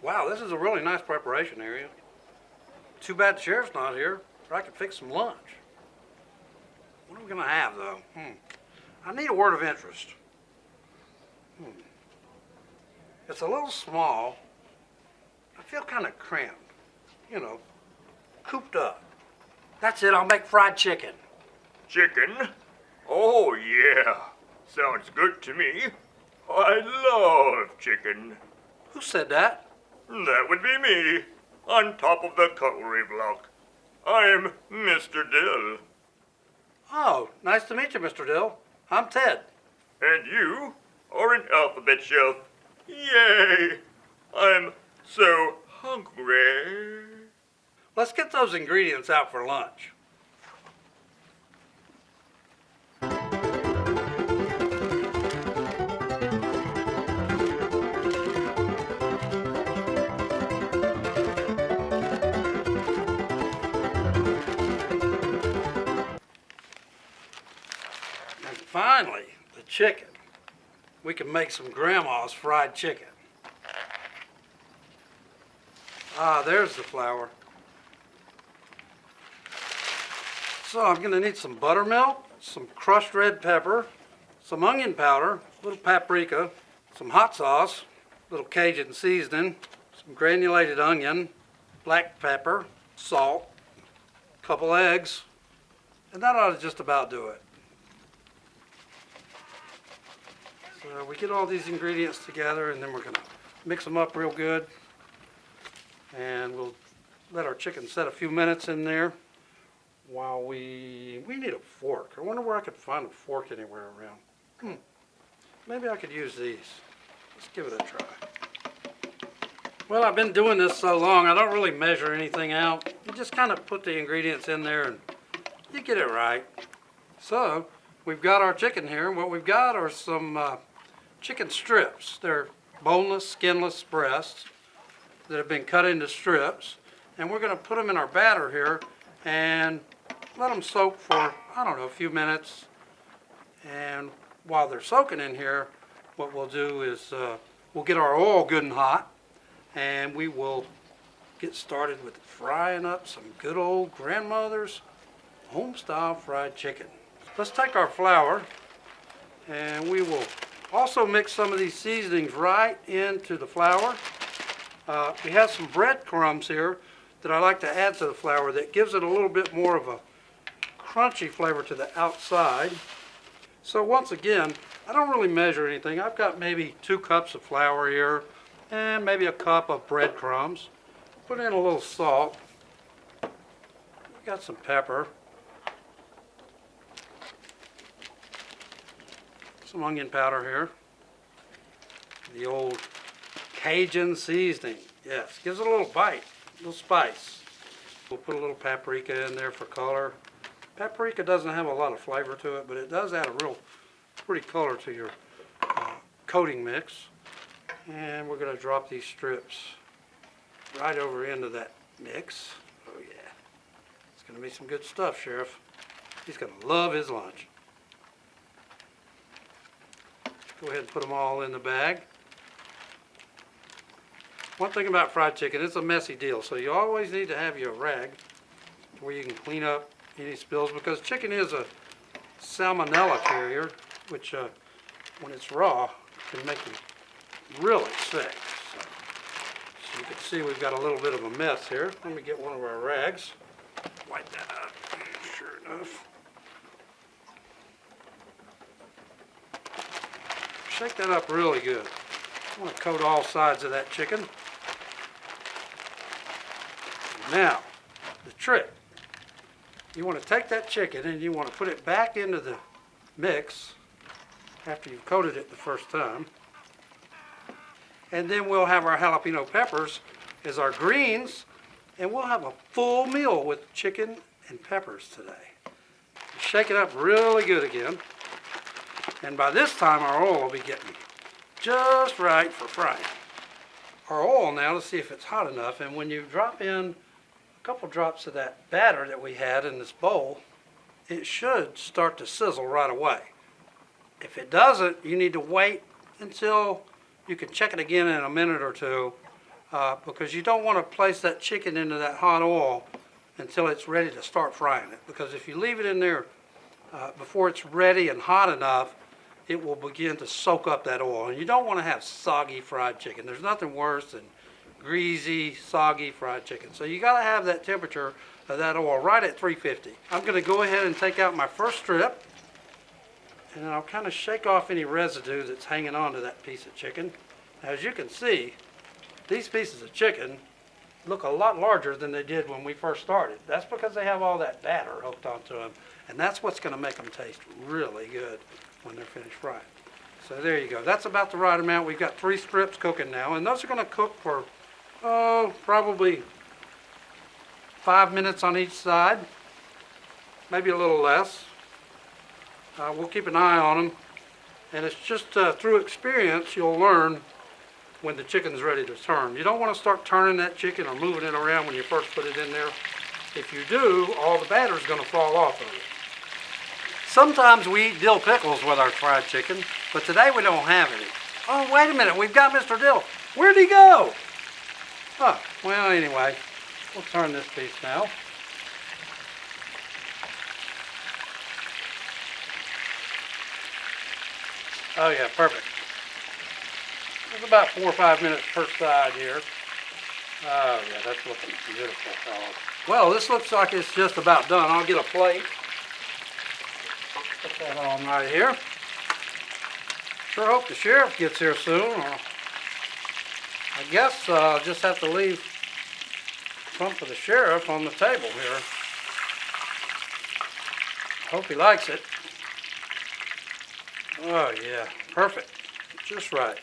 Wow, this is a really nice preparation area. Too bad the sheriff's not here, or I could fix some lunch. What are we gonna have, though? I need a word of interest. It's a little small. I feel kind of cramped. You know, cooped up. That's it, I'll make fried chicken. Chicken? Oh, yeah. Sounds good to me. I love chicken. Who said that? That would be me, on top of the cutlery block. I'm Mr. Dill. Oh, nice to meet you, Mr. Dill. I'm Ted. And you are an alphabet shelf. Yay! I'm so hungry. Let's get those ingredients out for lunch. And finally, the chicken. We can make some grandma's fried chicken. Ah, there's the flour. So I'm gonna need some buttermilk, some crushed red pepper, some onion powder, a little paprika, some hot sauce, a little Cajun seasoning, some granulated onion, black pepper, salt, a couple eggs, and that ought to just about do it. So we get all these ingredients together and then we're gonna mix them up real good. And we'll let our chicken set a few minutes in there while we need a fork. I wonder where I could find a fork anywhere around. Maybe I could use these. Let's give it a try. Well, I've been doing this so long, I don't really measure anything out. You just kind of put the ingredients in there and you get it right. So, we've got our chicken here. What we've got are some chicken strips. They're boneless, skinless breasts that have been cut into strips. And we're gonna put them in our batter here and let them soak for, I don't know, a few minutes. And while they're soaking in here, what we'll do is we'll get our oil good and hot and we will get started with frying up some good old grandmother's home-style fried chicken. Let's take our flour and we will also mix some of these seasonings right into the flour. We have some breadcrumbs here that I like to add to the flour that gives it a little bit more of a crunchy flavor to the outside. So once again, I don't really measure anything. I've got maybe 2 cups of flour here and maybe a cup of breadcrumbs. Put in a little salt. Got some pepper. Some onion powder here. The old Cajun seasoning. Yes, gives it a little bite, a little spice. We'll put a little paprika in there for color. Paprika doesn't have a lot of flavor to it, but it does add a real pretty color to your coating mix. And we're going to drop these strips right over into that mix. Oh yeah, it's going to be some good stuff, Sheriff. He's going to love his lunch. Go ahead and put them all in the bag. One thing about fried chicken, it's a messy deal, so you always need to have your rag where you can clean up any spills, because chicken is a salmonella carrier, which when it's raw can make you really sick. So you can see we've got a little bit of a mess here. Let me get one of our rags, wipe that out. Sure enough. Shake that up really good. I want to coat all sides of that chicken. Now, the trick. You want to take that chicken and you want to put it back into the mix after you've coated it the first time. And then we'll have our jalapeno peppers as our greens, and we'll have a full meal with chicken and peppers today. Shake it up really good again. And by this time our oil will be getting just right for frying. Our oil now, let's see if it's hot enough, and when you drop in a couple drops of that batter that we had in this bowl, it should start to sizzle right away. If it doesn't, you need to wait until you can check it again in a minute or two because you don't want to place that chicken into that hot oil until it's ready to start frying it. Because if you leave it in there before it's ready and hot enough, it will begin to soak up that oil. And you don't want to have soggy fried chicken. There's nothing worse than greasy, soggy fried chicken. So you got to have that temperature of that oil right at 350. I'm going to go ahead and take out my first strip, and then I'll kind of shake off any residue that's hanging onto that piece of chicken. Now, as you can see, these pieces of chicken look a lot larger than they did when we first started. That's because they have all that batter hooked onto them, and that's what's going to make them taste really good when they're finished frying. So there you go. That's about the right amount. We've got 3 strips cooking now, and those are going to cook for, probably 5 minutes on each side, maybe a little less. We'll keep an eye on them, and it's just through experience you'll learn when the chicken's ready to turn. You don't want to start turning that chicken or moving it around when you first put it in there. If you do, all the batter's going to fall off of it. Sometimes we eat dill pickles with our fried chicken, but today we don't have any. Oh, wait a minute, we've got Mr. Dill. Where'd he go? Oh, well, anyway, we'll turn this piece now. Oh yeah, perfect. It's about 4 or 5 minutes per side here. Oh yeah, that's looking beautiful, fellas. Well, this looks like it's just about done. I'll get a plate. Put that on right here. Sure hope the sheriff gets here soon. Or I guess I'll just have to leave some for the sheriff on the table here. Hope he likes it. Oh yeah, perfect. Just right.